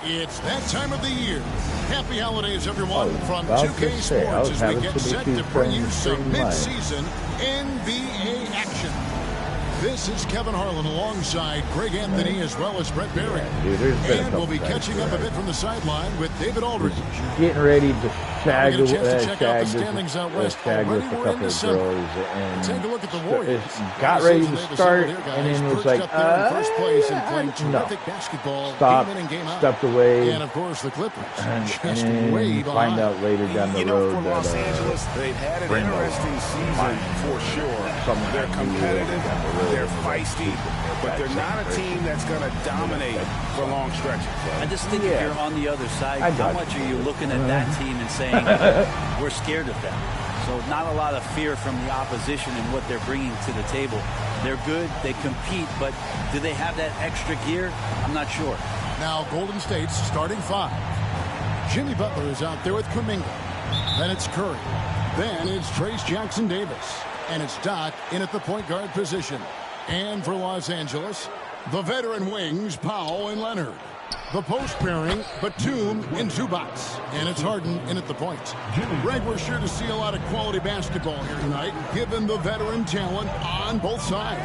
It's that time of the year. Happy holidays, everyone, from 2K Sports as we get set to bring you some mid-season NBA action. This is Kevin Harlan alongside Greg Anthony as well as Brett Barry. And we'll be catching up a bit from the sideline with David Aldridge. Getting ready to shag with a couple of girls and take a look at the Warriors. Got ready to start and then was like, first place and playing terrific basketball. Stop, game in and game out. stepped away. And of course the Clippers. And find out later down the road for Los Angeles, they've had an interesting season for sure. They're competitive, they're feisty, but they're not a team that's going to dominate for long stretches. I just think if you're on the other side, how much are you looking at that team and saying, we're scared of them? So not a lot of fear from the opposition and what they're bringing to the table. They're good, they compete, but do they have that extra gear? I'm not sure. Now Golden State's starting five. Jimmy Butler is out there with Kuminga. Then it's Curry. Then it's Trace Jackson-Davis. And it's Doc in at the point guard position. And for Los Angeles, the veteran wings, Powell and Leonard. The post pairing, Batum and Zubac. And it's Harden in at the point. Greg, we're sure to see a lot of quality basketball here tonight, given the veteran talent on both sides.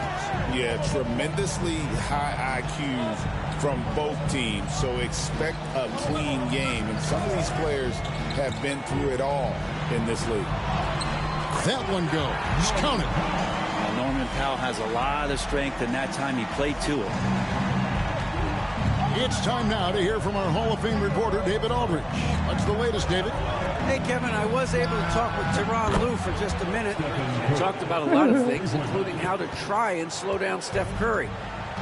Yeah, tremendously high IQs from both teams, so expect a clean game. And some of these players have been through it all in this league. That one goes. Count it. Well, Norman Powell has a lot of strength, and that time he played to it. It's time now to hear from our Hall of Fame reporter, David Aldridge. What's the latest, David? Hey, Kevin, I was able to talk with Tyronn Lue for just a minute. We talked about a lot of things, including how to try and slow down Steph Curry.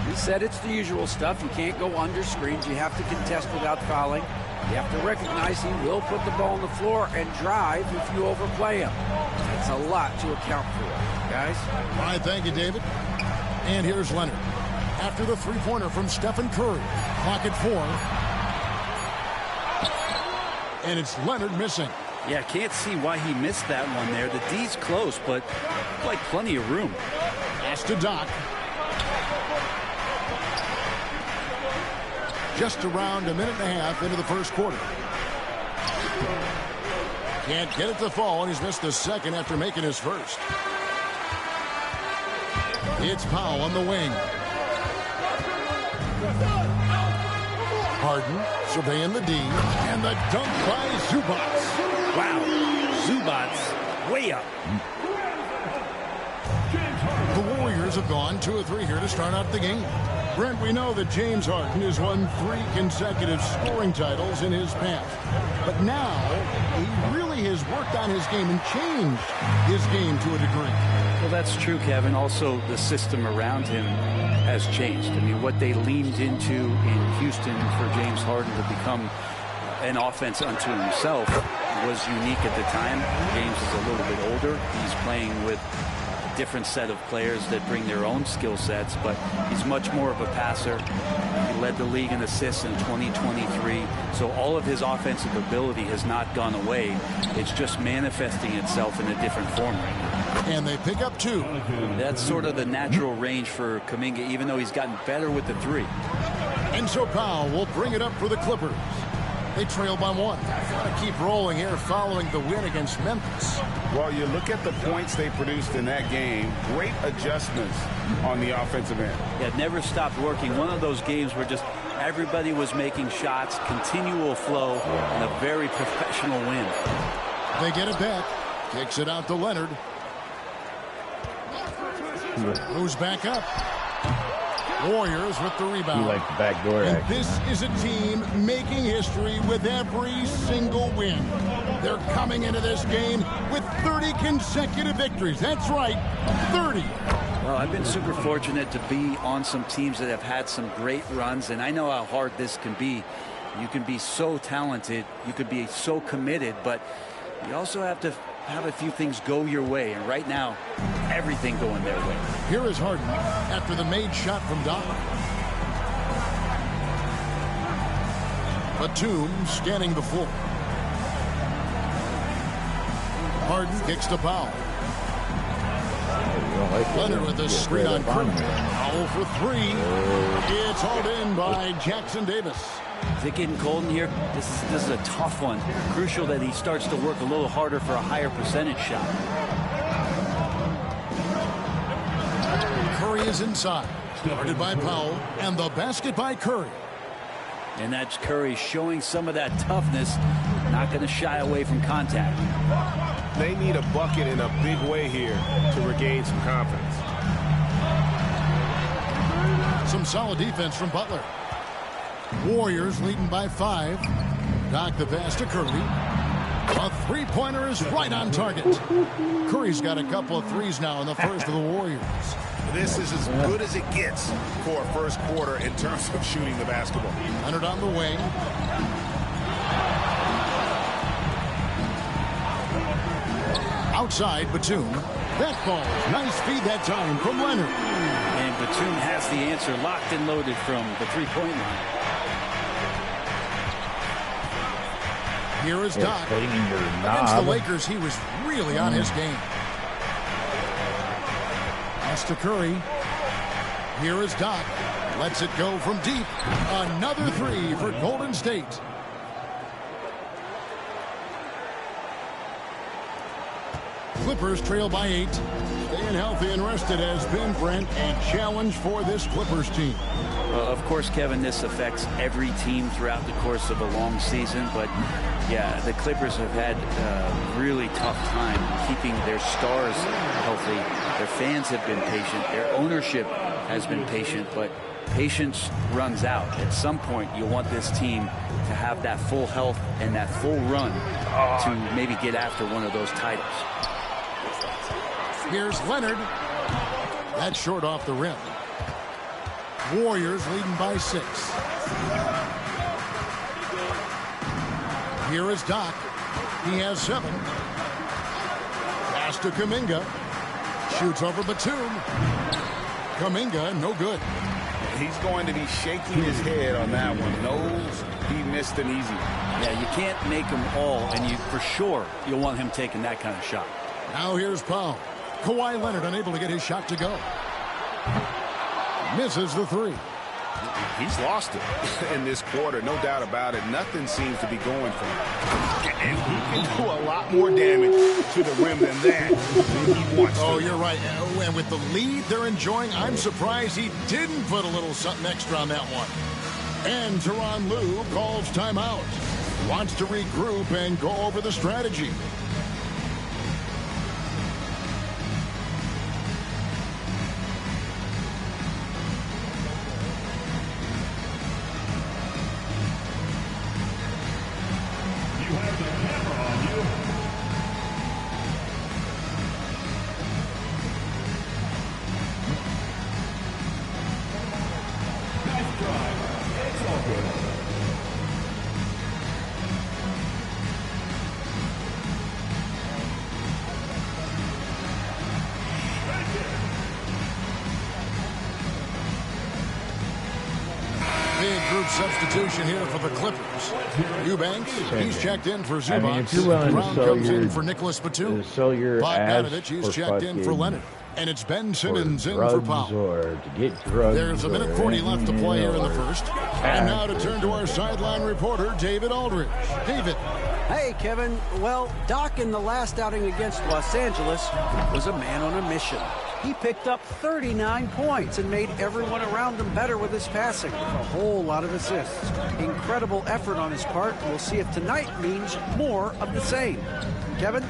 He said it's the usual stuff. You can't go under screens. You have to contest without fouling. You have to recognize he will put the ball on the floor and drive if you overplay him. That's a lot to account for, guys. All right, thank you, David. And here's Leonard. After the three-pointer from Stephen Curry. Clock at 4. And it's Leonard missing. Yeah, can't see why he missed that one there. The D's close, but like plenty of room. Pass to Doc. Just around a minute and a half into the first quarter. Can't get it to fall, and he's missed the second after making his first. It's Powell on the wing. Harden surveying the D, and the dunk by Zubac. Wow, Zubac way up. The Warriors have gone 2 of 3 here to start out the game. Brent, we know that James Harden has won 3 consecutive scoring titles in his past. But now, he really has worked on his game and changed his game to a degree. Well, that's true, Kevin. Also, the system around him has changed. I mean, what they leaned into in Houston for James Harden to become an offense unto himself was unique at the time. James is a little bit older. He's playing with different set of players that bring their own skill sets, but he's much more of a passer. He led the league in assists in 2023, so all of his offensive ability has not gone away. It's just manifesting itself in a different form right now. And they pick up 2. That's sort of the natural range for Kuminga, even though he's gotten better with the 3. And so Powell will bring it up for the Clippers. They trail by 1. Got to keep rolling here following the win against Memphis. Well, you look at the points they produced in that game. Great adjustments on the offensive end. Yeah, never stopped working. One of those games where just everybody was making shots, continual flow, and a very professional win. They get it back. Kicks it out to Leonard. Moves back up. Warriors with the rebound. He likes the backdoor and action. This is a team making history with every single win. They're coming into this game with 30 consecutive victories. That's right, 30. Well, I've been super fortunate to be on some teams that have had some great runs, and I know how hard this can be. You can be so talented, you could be so committed, but you also have to have a few things go your way, and right now, everything going their way. Here is Harden after the made shot from Doc. Batum scanning the floor. Harden kicks to Powell. Leonard with a screen on Curry. Foul for three. It's hauled in by Jackson Davis. Is it getting cold in here? This is a tough one. Crucial that he starts to work a little harder for a higher percentage shot. Curry is inside. Guarded by Powell. And the basket by Curry. And that's Curry showing some of that toughness. Not going to shy away from contact. They need a bucket in a big way here to regain some confidence. Some solid defense from Butler. Warriors leading by 5. Doc the pass to Curry. A three-pointer is right on target. Curry's got a couple of threes now in the first of the Warriors. This is as good as it gets for a first quarter in terms of shooting the basketball. Leonard on the wing. Outside, Batum. That ball. Nice feed that time from Leonard. And Batum has the answer locked and loaded from the three-point line. Here is Doc. Against the Lakers, he was really on his game. Pass to Curry. Here is Doc. Lets it go from deep. Another three for Golden State. Clippers trail by 8. Staying healthy and rested has been, Brent, a challenge for this Clippers team. Of course, Kevin, this affects every team throughout the course of a long season. But, yeah, the Clippers have had a really tough time keeping their stars healthy. Their fans have been patient. Their ownership has been patient. But patience runs out. At some point, you want this team to have that full health and that full run to maybe get after one of those titles. Here's Leonard. That's short off the rim. Warriors leading by 6. Here is Doc. He has 7. Pass to Kuminga. Shoots over Batum. Kuminga, no good. He's going to be shaking his head on that one. Knows he missed an easy one. Yeah, you can't make them all, and you for sure you'll want him taking that kind of shot. Now here's Powell. Kawhi Leonard unable to get his shot to go. Misses the three. He's lost it in this quarter, no doubt about it. Nothing seems to be going for him. And he can do a lot more damage to the rim than that when he wants to. Oh, you're right. And with the lead they're enjoying, I'm surprised he didn't put a little something extra on that one. And Tyronn Lue calls timeout. Wants to regroup and go over the strategy. Substitution here for the Clippers. Eubanks, he's checked in for Zubac. Brown comes in for Nicholas Batum. Bogdanovich, he's checked in for Leonard. And it's Ben Simmons in for Powell. There's a minute 40 left to play here in the first. And now to turn to our sideline reporter, David Aldridge. David. Hey, Kevin. Well, Doc in the last outing against Los Angeles was a man on a mission. He picked up 39 points and made everyone around him better with his passing. A whole lot of assists. Incredible effort on his part. We'll see if tonight means more of the same. Kevin?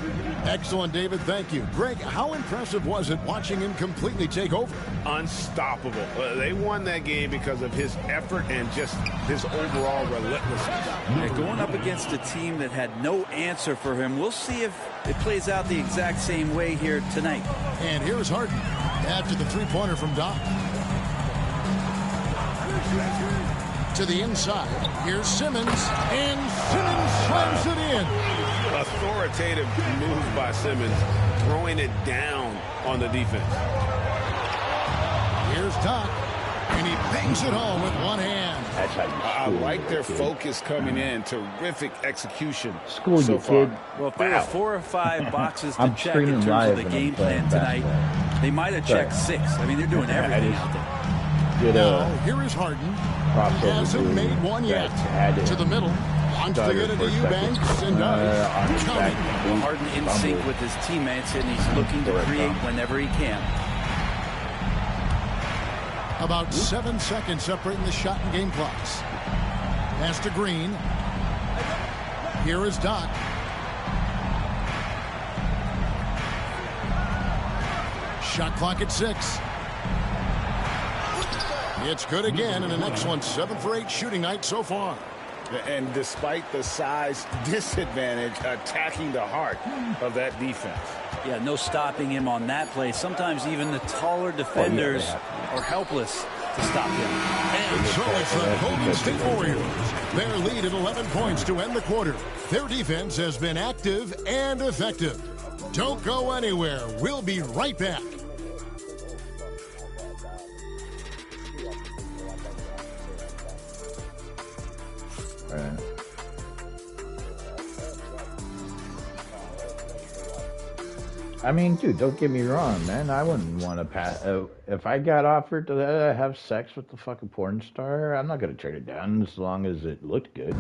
Excellent, David. Thank you. Greg, how impressive was it watching him completely take over? Unstoppable. They won that game because of his effort and just his overall relentlessness. Yeah, going up against a team that had no answer for him. We'll see if it plays out the exact same way here tonight. And here's Harden after the three-pointer from Doc. To the inside. Here's Simmons. And Simmons slams it in. Authoritative move by Simmons, throwing it down on the defense. Here's Doc. And he bangs it home with one hand. I like their focus coming in. Terrific execution School you, so far. kid. Well, if there are 4 or 5 boxes to check in terms of the game plan tonight, They might have checked 6. I mean, they're doing everything out there. Now, here is Harden. Hasn't made one yet. To the middle. Wants to get it to Eubanks and does. Well, Harden in sync with his teammates, and he's looking to create whenever he can. About 7 seconds separating the shot and game clocks. Pass to Green. Here is Doc. Shot clock at 6. It's good again, and an excellent 7 for 8 shooting night so far. And despite the size disadvantage, attacking the heart of that defense. Yeah, no stopping him on that play. Sometimes even the taller defenders are helpless to stop him. And so it's the Golden State Warriors. Their lead at 11 points to end the quarter. Their defense has been active and effective. Don't go anywhere. We'll be right back. I mean, dude, don't get me wrong, man. I wouldn't want to pass. If I got offered to have sex with the fucking porn star, I'm not going to turn it down as long as it looked good.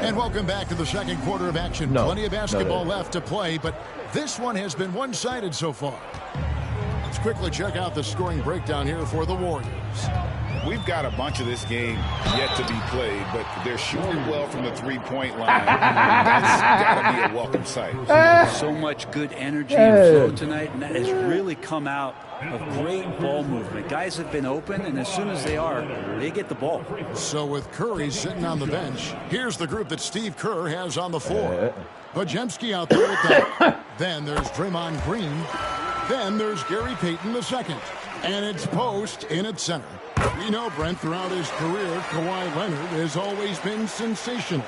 And welcome back to the second quarter of action. Plenty of basketball left to play, but this one has been one-sided so far. Let's quickly check out the scoring breakdown here for the Warriors. We've got a bunch of this game yet to be played, but they're shooting well from the three-point line. That's got to be a welcome sight. So much good energy and flow tonight, and that has really come out of great ball movement. Guys have been open, and as soon as they get the ball. So with Curry sitting on the bench, here's the group that Steve Kerr has on the floor. Podziemski out there at that. Then there's Draymond Green. Then there's Gary Payton II. And it's Post in at center. We know, Brent, throughout his career, Kawhi Leonard has always been sensational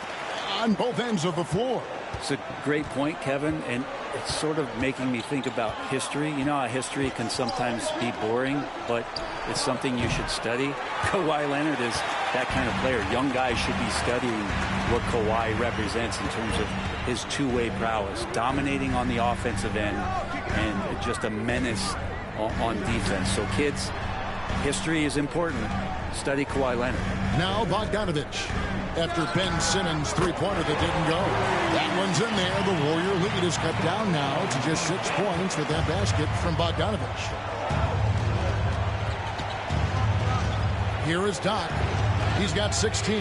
on both ends of the floor. It's a great point, Kevin, and it's sort of making me think about history. You know how history can sometimes be boring, but it's something you should study. Kawhi Leonard is that kind of player. Young guys should be studying what Kawhi represents in terms of his two-way prowess, dominating on the offensive end, and just a menace on defense. So, kids, history is important. Study Kawhi Leonard. Now Bogdanovich. After Ben Simmons' three-pointer that didn't go. That one's in there. The Warrior lead is cut down now to just 6 points with that basket from Bogdanovich. Here is Doc. He's got 16.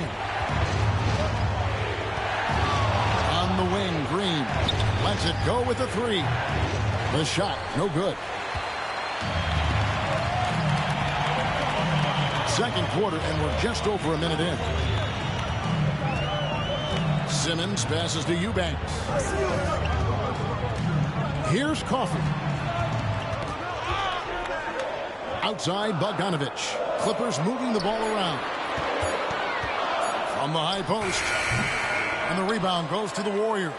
On the wing, Green lets it go with a 3. The shot, no good. Second quarter, and we're just over a minute in. Simmons passes to Eubanks. Here's Coffey. Outside, Bogdanovich. Clippers moving the ball around. From the high post. And the rebound goes to the Warriors.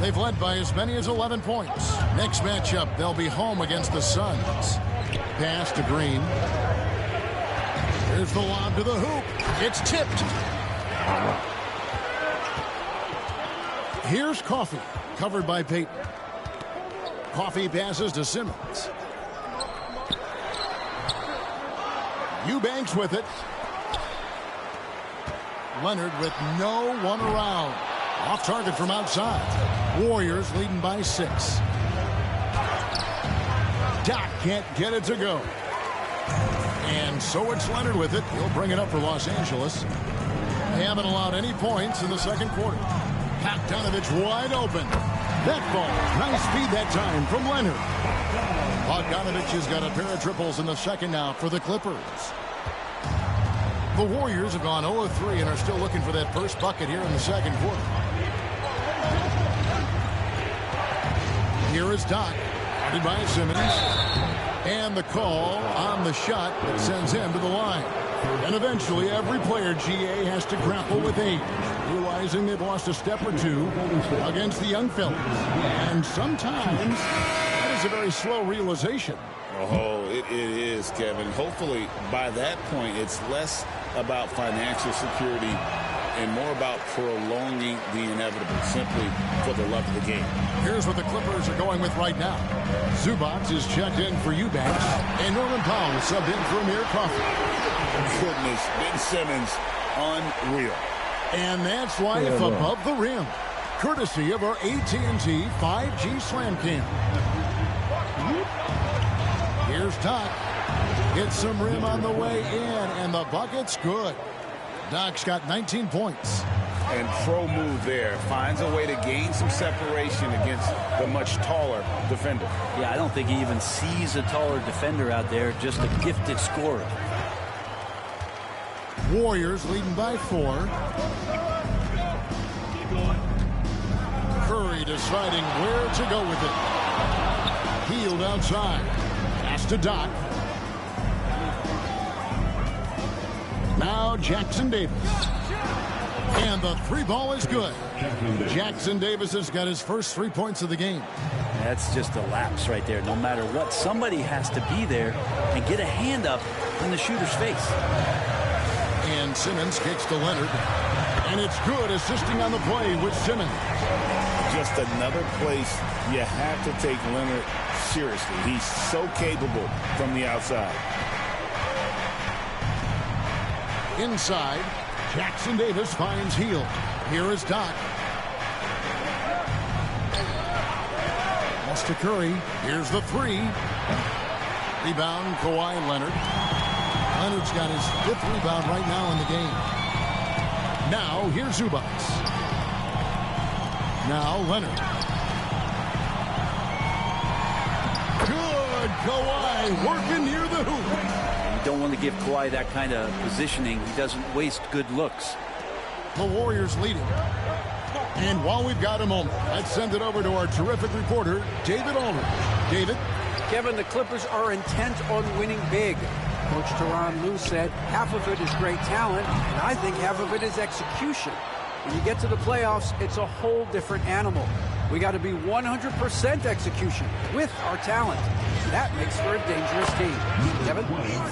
They've led by as many as 11 points. Next matchup, they'll be home against the Suns. Pass to Green. Here's the lob to the hoop. It's tipped. Here's Coffey, covered by Payton. Coffey passes to Simmons. Eubanks with it. Leonard with no one around. Off target from outside. Warriors leading by 6. Doc can't get it to go. And so it's Leonard with it. He'll bring it up for Los Angeles. They haven't allowed any points in the second quarter. Bogdanovich wide open. That ball, nice speed that time from Leonard. Bogdanovich has got a pair of triples in the second now for the Clippers. The Warriors have gone 0 of 3 and are still looking for that first bucket here in the second quarter. Here is Doc, guarded by Simmons. And the call on the shot that sends him to the line. And eventually every player, GA, has to grapple with age, realizing they've lost a step or two against the young fellas. And sometimes that is a very slow realization. Oh, it is, Kevin. Hopefully by that point it's less about financial security and more about prolonging the inevitable, simply for the love of the game. Here's what the Clippers are going with right now. Zubac is checked in for Eubanks, and Norman Powell is subbed in for Amir Coffey. Goodness, Ben Simmons, unreal. And that's life above the rim, courtesy of our AT&T 5G Slam Cam. Here's Doc. Gets some rim on the way in, and the bucket's good. Doc's got 19 points. And pro move there. Finds a way to gain some separation against the much taller defender. Yeah, I don't think he even sees a taller defender out there, just a gifted scorer. Warriors leading by 4. Curry deciding where to go with it. Healed outside. Pass to Doc. Now Jackson Davis. And the 3 ball is good. Jackson Davis has got his first 3 points of the game. That's just a lapse right there. No matter what, somebody has to be there and get a hand up in the shooter's face. And Simmons kicks to Leonard. And it's good, assisting on the play with Simmons. Just another place you have to take Leonard seriously. He's so capable from the outside. Inside, Jackson Davis finds Hield. Here is Doc. Pass to Curry. Here's the 3. Rebound, Kawhi Leonard. Leonard's got his 5th rebound right now in the game. Now, here's Zubac. Now, Leonard. Good, Kawhi working near the hoop. You don't want to give Kawhi that kind of positioning. He doesn't waste good looks. The Warriors leading. And while we've got a moment, let's send it over to our terrific reporter, David Aldridge. David? Kevin, the Clippers are intent on winning big. Coach Tyronn Lue said half of it is great talent, and I think half of it is execution. When you get to the playoffs, it's a whole different animal. We got to be 100% execution with our talent. That makes for a dangerous team. Kevin?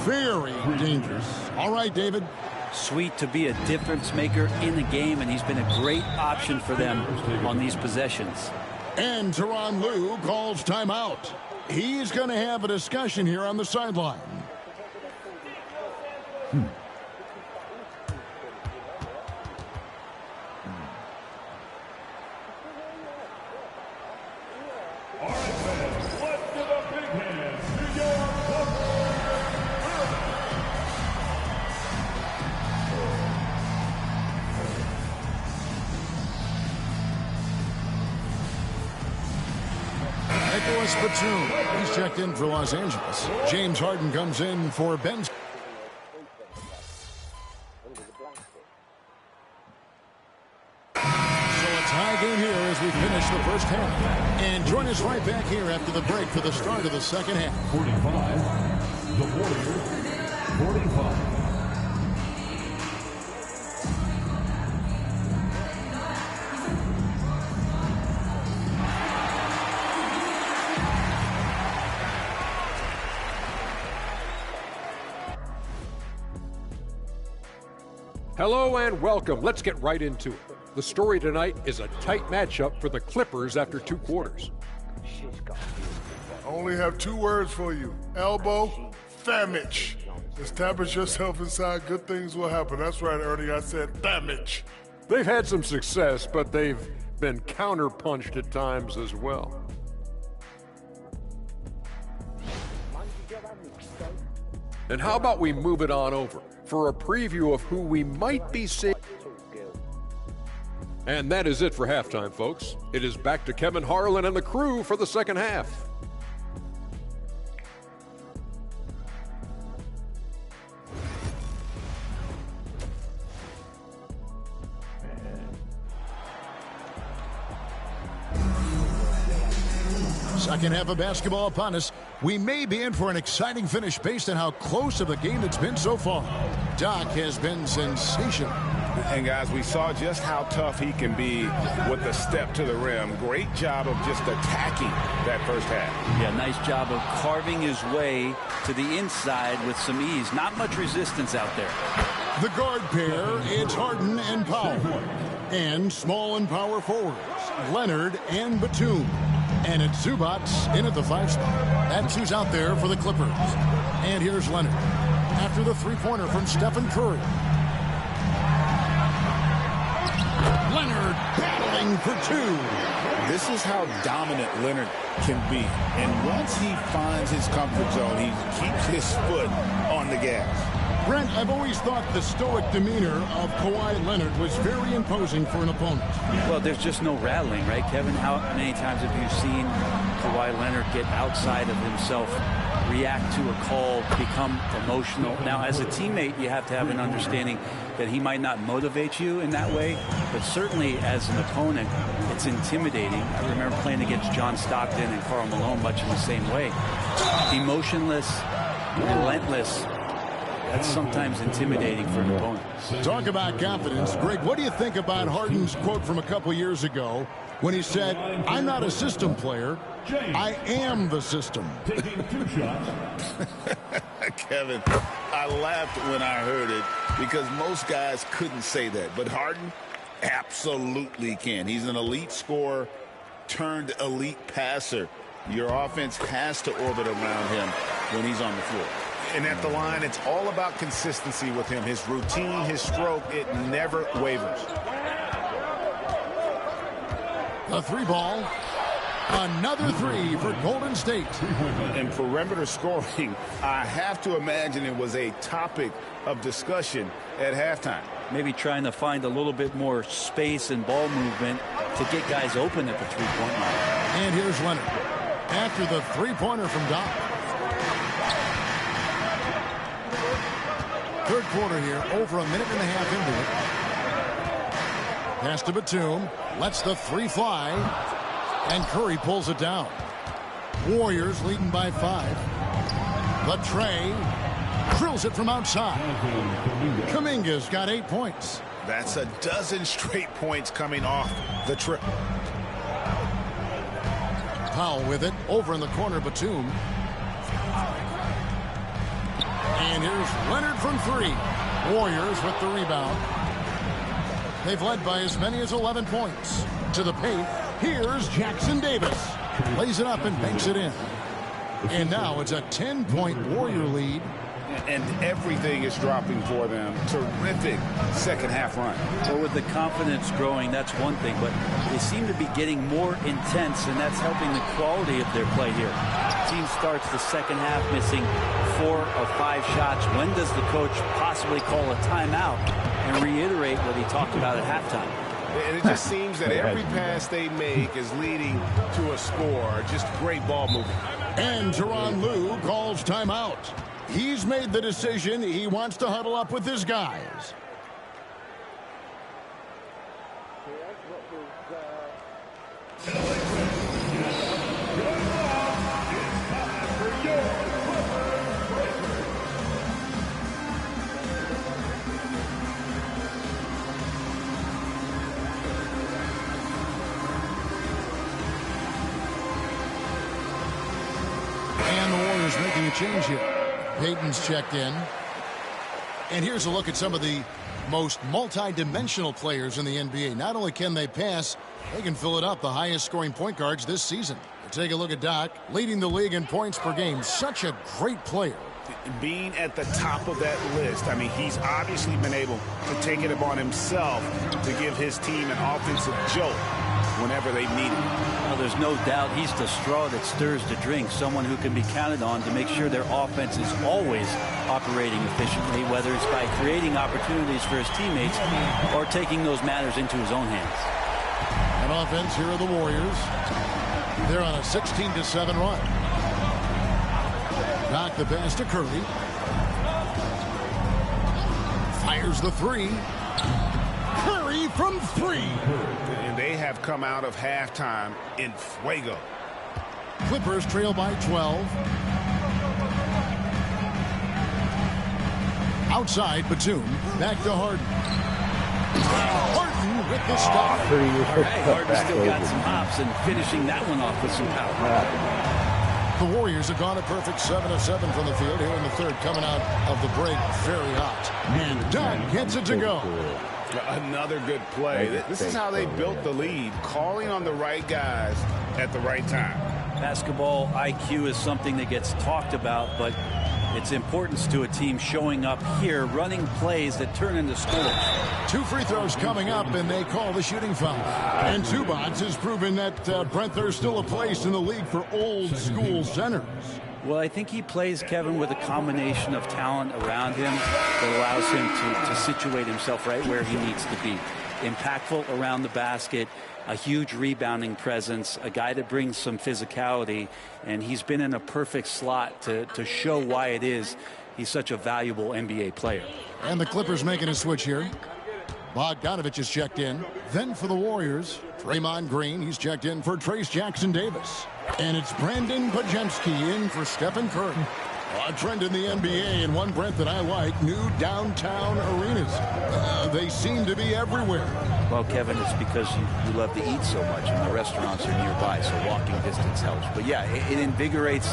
Very dangerous. All right, David. Sweet to be a difference maker in the game, and he's been a great option for them on these possessions. And Tyronn Lue calls timeout. He's going to have a discussion here on the sideline. Nicholas Batum, he's checked in for Los Angeles. James Harden comes in for Ben. So a tie game here as we finish the first half. And join us right back here after the break for the start of the second half. 45, the Warriors, 45. Hello and welcome. Let's get right into it. The story tonight is a tight matchup for the Clippers after 2 quarters. I only have 2 words for you. Elbow, damage. Establish yourself inside, good things will happen. That's right, Ernie, I said damage. They've had some success, but they've been counterpunched at times as well. And how about we move it on over for a preview of who we might be seeing. And that is it for halftime, folks. It is back to Kevin Harlan and the crew for the second half. Second half of basketball upon us. We may be in for an exciting finish based on how close of a game it's been so far. Doc has been sensational. And, guys, we saw just how tough he can be with the step to the rim. Great job of just attacking that first half. Yeah, nice job of carving his way to the inside with some ease. Not much resistance out there. The guard pair, it's Harden and Powell. And small and power forwards, Leonard and Batum. And it's Zubac in at the 5 spot. That's who's out there for the Clippers. And here's Leonard after the three-pointer from Stephen Curry. Leonard battling for 2. This is how dominant Leonard can be. And once he finds his comfort zone, he keeps his foot on the gas. Brent, I've always thought the stoic demeanor of Kawhi Leonard was very imposing for an opponent. Well, there's just no rattling, right, Kevin? How many times have you seen Kawhi Leonard get outside of himself, react to a call, become emotional? Now, as a teammate, you have to have an understanding that he might not motivate you in that way, but certainly as an opponent, it's intimidating. I remember playing against John Stockton and Karl Malone much in the same way. Emotionless, relentless. That's sometimes intimidating for an opponent. Talk about confidence. Greg, what do you think about Harden's quote from a couple years ago when he said, "I'm not a system player, I am the system"? Taking 2 shots. Kevin, I laughed when I heard it because most guys couldn't say that. But Harden absolutely can. He's an elite scorer turned elite passer. Your offense has to orbit around him when he's on the floor. And at the line, it's all about consistency with him. His routine, his stroke, it never wavers. A 3-ball. Another 3 for Golden State. And perimeter scoring, I have to imagine it was a topic of discussion at halftime. Maybe trying to find a little bit more space and ball movement to get guys open at the three-point line. And here's Leonard after the three-pointer from Doc. Third quarter here, over a minute and a half into it. Pass to Batum, lets the 3 fly, and Curry pulls it down. Warriors leading by 5. But Trey drills it from outside. Kuminga's got 8 points. That's a dozen straight points coming off the trip. Powell with it, over in the corner, Batum. And here's Leonard from 3. Warriors with the rebound. They've led by as many as 11 points. To the paint, here's Jackson Davis. Lays it up and banks it in. And now it's a 10-point Warrior lead. And everything is dropping for them. Terrific second half run. Well, with the confidence growing, that's one thing, but they seem to be getting more intense, and that's helping the quality of their play here. The team starts the second half missing 4 of 5 shots. When does the coach possibly call a timeout and reiterate what he talked about at halftime? And it just seems that every pass they make is leading to a score. Just great ball movement. And Tyronn Lue calls timeout. He's made the decision. He wants to huddle up with his guys. And the Warriors making a change here. Payton's checked in. And here's a look at some of the most multi-dimensional players in the NBA. Not only can they pass, they can fill it up. The highest scoring point guards this season. Take a look at Doc, leading the league in points per game. Such a great player. Being at the top of that list, I mean, he's obviously been able to take it upon himself to give his team an offensive jolt whenever they need it. Well, there's no doubt he's the straw that stirs the drink, someone who can be counted on to make sure their offense is always operating efficiently, whether it's by creating opportunities for his teammates or taking those matters into his own hands. On offense, here are the Warriors. They're on a 16-7 run. Knock the pass to Curry. Fires the 3. Curry from 3. And they have come out of halftime in fuego. Clippers trail by 12. Outside, Batum. Back to Harden. Harden with the stop. Harden still got some hops and finishing that one off with some power. The Warriors have gone a perfect 7 of 7 from the field here in the third, coming out of the break very hot. And Doug gets it to go. Another good play. This is how they built the lead, calling on the right guys at the right time. Basketball IQ is something that gets talked about, but its importance to a team showing up here, running plays that turn into scores. 2 free throws coming up, and they call the shooting foul. And Zubac has proven that, Brent, there's still a place in the league for old-school centers. Well, I think he plays, Kevin, with a combination of talent around him that allows him to situate himself right where he needs to be. Impactful around the basket, a huge rebounding presence, a guy that brings some physicality, and he's been in a perfect slot to show why it is he's such a valuable NBA player. And the Clippers making a switch here. Bogdanovich is checked in. Then for the Warriors, Draymond Green, he's checked in for Trayce Jackson-Davis. And it's Brandon Podziemski in for Stephen Curry. A trend in the NBA, and one, Brent, that I like, new downtown arenas. They seem to be everywhere. Well, Kevin, it's because you love to eat so much, and the restaurants are nearby, so walking distance helps. But yeah, it invigorates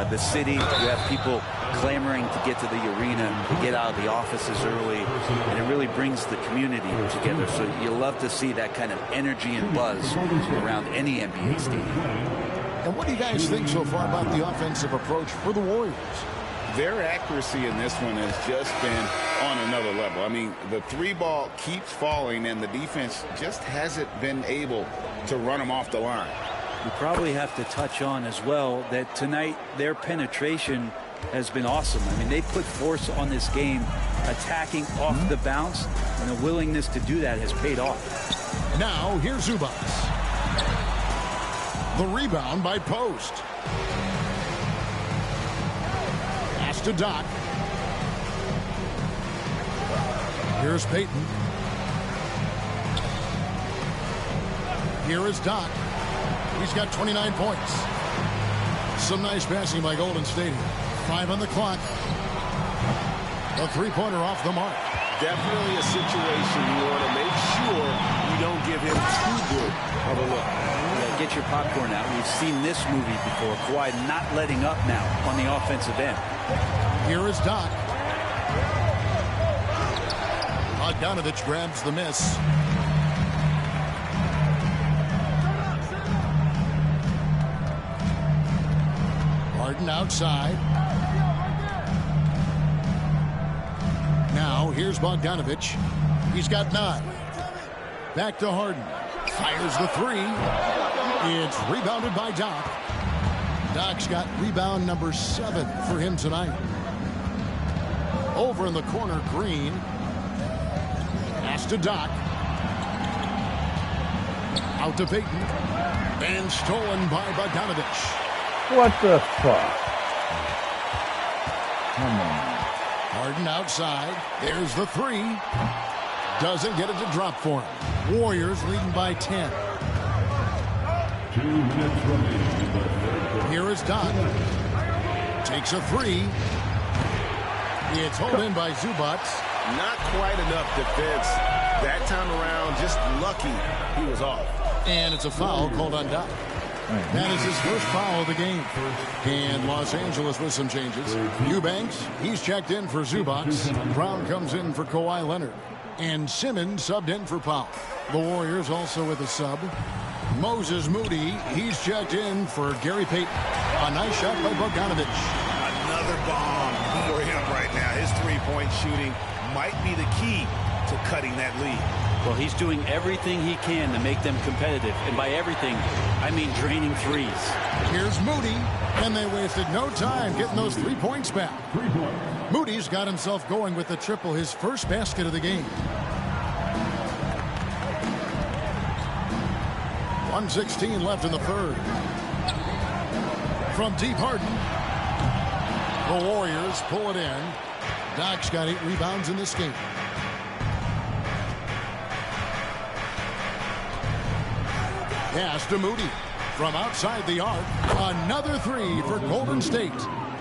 the city. You have people clamoring to get to the arena, to get out of the offices early, and it really brings the community together. So you love to see that kind of energy and buzz around any NBA stadium. And what do you guys think so far about the offensive approach for the Warriors? Their accuracy in this one has just been on another level. I mean, the 3-ball keeps falling, and the defense just hasn't been able to run them off the line. We probably have to touch on as well that tonight their penetration has been awesome. I mean, they put force on this game, attacking off the bounce, and the willingness to do that has paid off. Now, here's Zubac. The rebound by Post. Pass to Doc. Here's Payton. Here is Doc. He's got 29 points. Some nice passing by Golden State. 5 on the clock. A 3-pointer off the mark. Definitely a situation you want to make sure you don't give him too good of a look. Yeah, get your popcorn out. We've seen this movie before. Kawhi not letting up now on the offensive end. Here is Doc. Bogdanovich grabs the miss. Harden outside. Now here's Bogdanovich. He's got 9. Back to Harden. Fires the 3. It's rebounded by Doc. Doc's got rebound number 7 for him tonight. Over in the corner, Green. Pass to Doc. Out to Payton. And stolen by Bogdanovich. What the fuck? Come on. Harden outside. There's the 3. Doesn't get it to drop for him. Warriors leading by 10. 2 minutes remaining. Here is Doc. Takes a 3. It's hauled in by Zubac. Not quite enough defense that time around. Just lucky he was off. And it's a foul called on Doc. That is his first foul of the game. And Los Angeles with some changes. Eubanks, he's checked in for Zubac. Brown comes in for Kawhi Leonard. And Simmons subbed in for Powell. The Warriors also with a sub. Moses Moody, he's checked in for Gary Payton. A nice shot by Bogdanovich. Another bomb for him right now. His three-point shooting might be the key to cutting that lead. Well, he's doing everything he can to make them competitive. And by everything, I mean draining threes. Here's Moody, and they wasted no time getting those 3 points back. 3 points. Moody's got himself going with the triple, his first basket of the game. 1:16 left in the third. From deep, Harden. The Warriors pull it in. Doc's got 8 rebounds in this game. Pass to Moody. From outside the arc, another 3 for Golden State.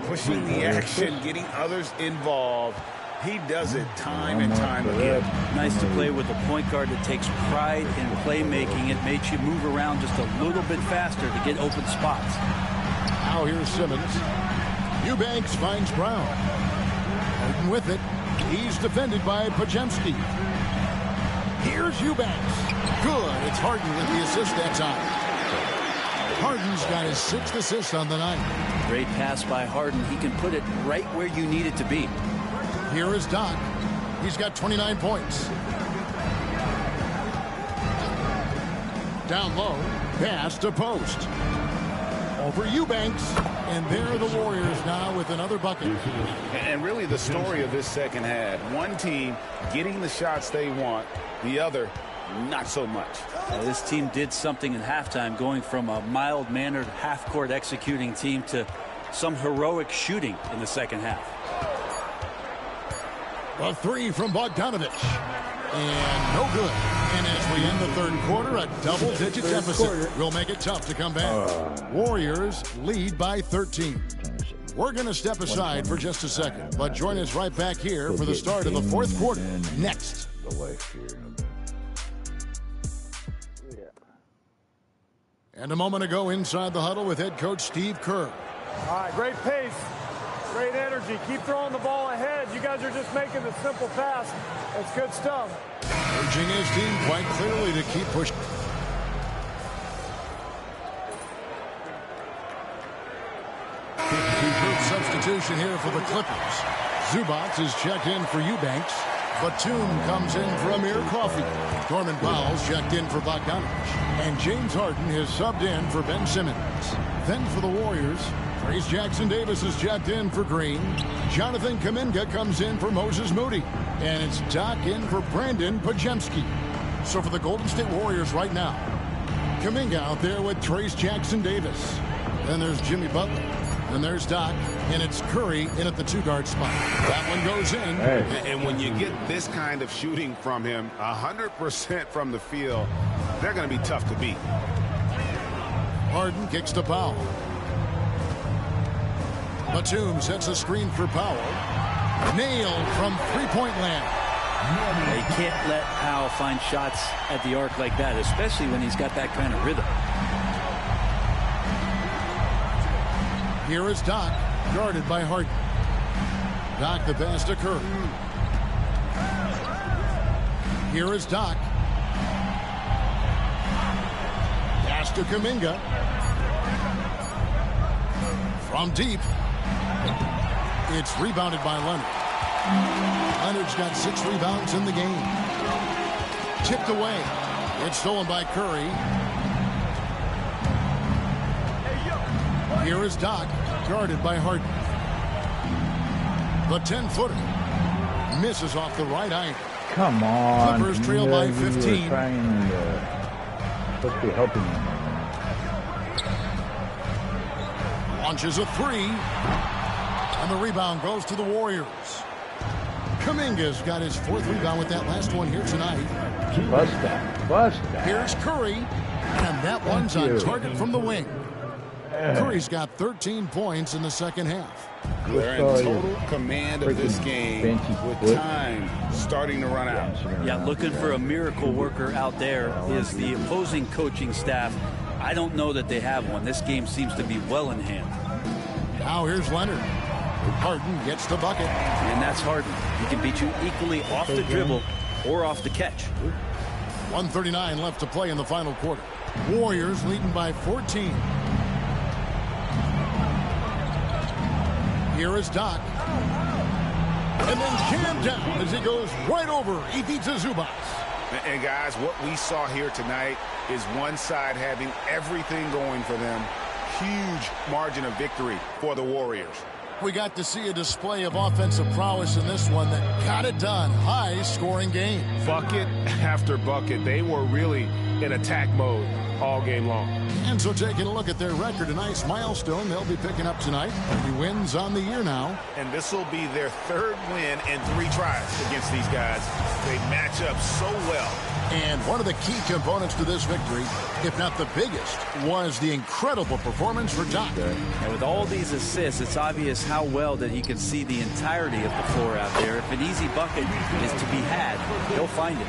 Pushing the action, getting others involved. He does it time and time again. Nice to play with a point guard that takes pride in playmaking. It makes you move around just a little bit faster to get open spots. Now here's Simmons. Eubanks finds Brown. Harden with it. He's defended by Podziemski. Here's Eubanks. Good. It's Harden with the assist that time. Harden's got his 6th assist on the night. Great pass by Harden. He can put it right where you need it to be. Here is Doc. He's got 29 points. Down low. Pass to post. Over Eubanks. And there are the Warriors now with another bucket. And really the story of this second half. One team getting the shots they want. The other, not so much. This team did something in halftime, going from a mild-mannered half-court executing team to some heroic shooting in the second half. A 3 from Bogdanovic. And no good. And as we end the third quarter, a double-digit deficit will make it tough to come back. Warriors lead by 13. We're going to step aside for just a second, but join us right back here for the start of the fourth quarter next. And a moment ago inside the huddle with head coach Steve Kerr. All right, great pace, great energy. Keep throwing the ball ahead. You guys are just making the simple pass. That's good stuff. Urging his team quite clearly to keep pushing. Good substitution here for the Clippers. Zubac is checked in for Eubanks. Batum comes in for Amir Coffey. Norman Powell's checked in for Bogdanovic. And James Harden is subbed in for Ben Simmons. Then for the Warriors, Trayce Jackson-Davis is checked in for Green. Jonathan Kuminga comes in for Moses Moody. And it's Doc in for Brandon Podziemski. So for the Golden State Warriors right now, Kuminga out there with Trayce Jackson-Davis. Then there's Jimmy Butler. And there's Doc, and it's Curry in at the 2-guard spot. That one goes in. Hey. And when you get this kind of shooting from him, 100% from the field, they're going to be tough to beat. Harden kicks to Powell. Batum sets a screen for Powell. Nailed from three-point land. They can't let Powell find shots at the arc like that, especially when he's got that kind of rhythm. Here is Doc, guarded by Harden. Doc the pass to Curry. Here is Doc. Pass to Kuminga. From deep. It's rebounded by Leonard. Leonard's got 6 rebounds in the game. Tipped away. It's stolen by Curry. Here is Doc, guarded by Harden. The 10-footer misses off the right iron. Come on. Clippers trail by 15. Supposed to be helping them. Launches a 3. And the rebound goes to the Warriors. Kuminga's got his 4th rebound with that last one here tonight. Bust that. Bust that. Here's Curry. And that one's on target from the wing. Curry's got 13 points in the second half. They're in total command of this game with time starting to run out. Yeah, looking for a miracle worker out there is the opposing coaching staff. I don't know that they have one. This game seems to be well in hand. Now here's Leonard. Harden gets the bucket. And that's Harden. He can beat you equally off the dribble or off the catch. 1:39 left to play in the final quarter. Warriors leading by 14. Here is Doc. And then jammed down as he goes right over Ivica Zubac. And guys, what we saw here tonight is one side having everything going for them. Huge margin of victory for the Warriors. We got to see a display of offensive prowess in this one that got it done. High-scoring game. Bucket after bucket. They were really in attack mode all game long. And so taking a look at their record, a nice milestone they'll be picking up tonight. 30 wins on the year now. And this will be their third win in 3 tries against these guys. They match up so well. And one of the key components to this victory, if not the biggest, was the incredible performance for Doc. And with all these assists, it's obvious how well that he can see the entirety of the floor out there. If an easy bucket is to be had, he'll find it.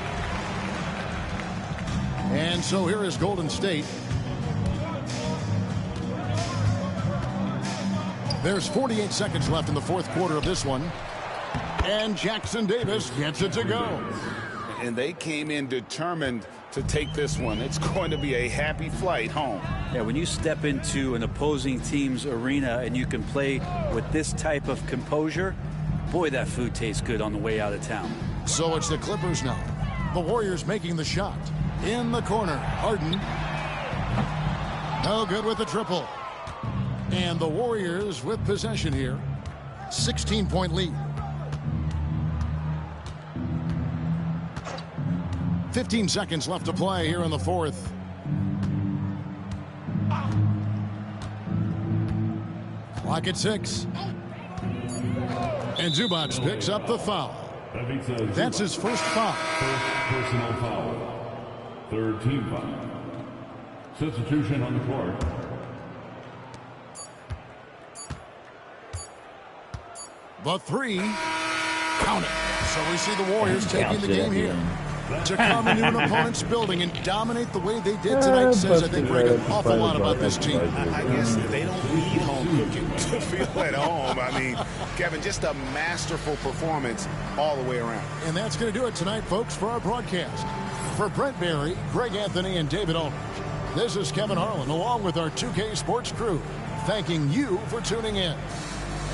And so here is Golden State. There's 48 seconds left in the fourth quarter of this one. And Jackson Davis gets it to go. And they came in determined to take this one. It's going to be a happy flight home. Yeah, when you step into an opposing team's arena and you can play with this type of composure, boy, that food tastes good on the way out of town. So it's the Clippers now. The Warriors making the shot. In the corner, Harden. No good with the triple. And the Warriors with possession here. 16-point lead. 15 seconds left to play here in the fourth. Clock at 6. And Zubac picks up the foul. That's his first foul. First personal foul. Third team foul. Substitution on the court. The 3. Count it. So we see the Warriors taking the game here. To come into an opponent's building and dominate the way they did tonight says, I think, Greg, an awful lot about this team. I guess they don't need home cooking to feel at home. I mean, Kevin, just a masterful performance all the way around. And that's going to do it tonight, folks, for our broadcast. For Brent Barry, Greg Anthony, and David Aldridge, this is Kevin Harlan, along with our 2K Sports crew, thanking you for tuning in.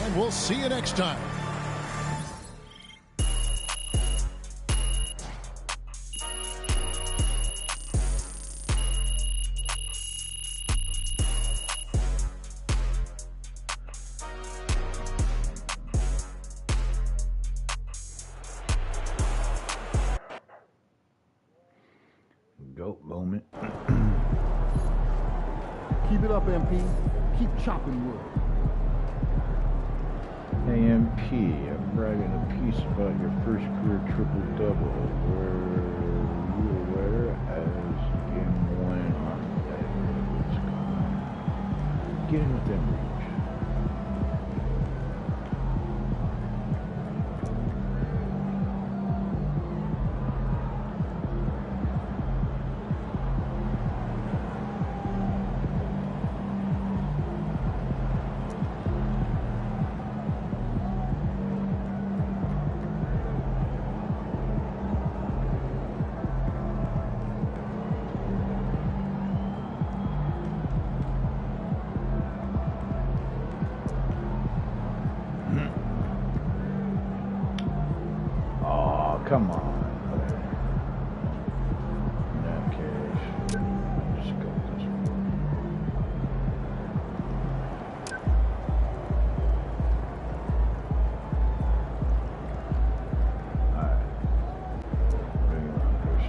And we'll see you next time. Goat moment. Keep it up, MP. Keep chopping wood. Hey, MP, I'm bragging a piece about your first career triple-double. Were you aware as game 1 on that? Get in with them reach. Come on. In that case, just go this way. Alright. Bring it on, Chris.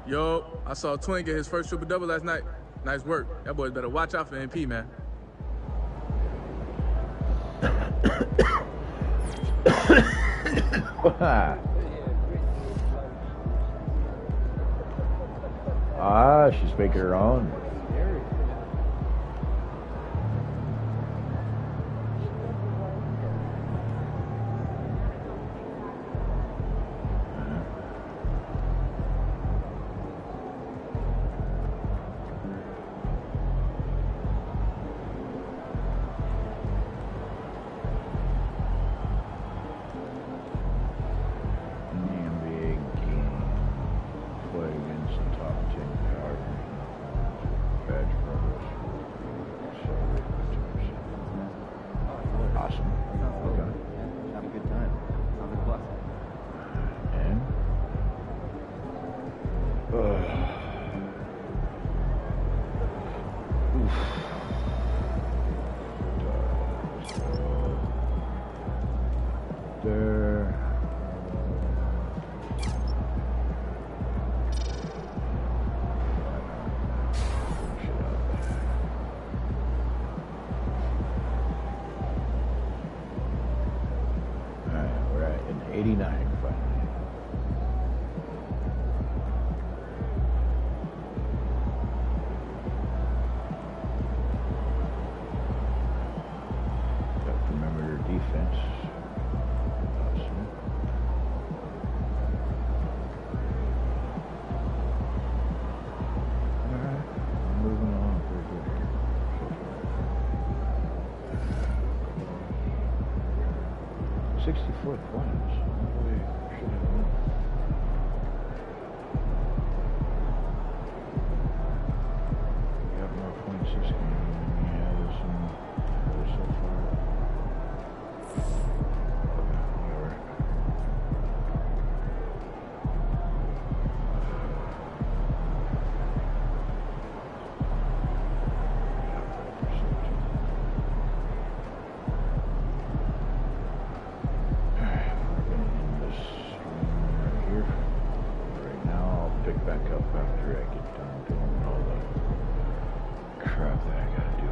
Yo, I saw Twin get his first triple-double last night. Nice work. That boy's better watch out for MP, man. She's making her own. 89 finally. Got perimeter defense. Awesome. Alright, moving along pretty good here so far. 64 points. Boy, should have won. Got more points this game than we had so far. Whatever. Back up after I get done doing all the crap that I gotta do.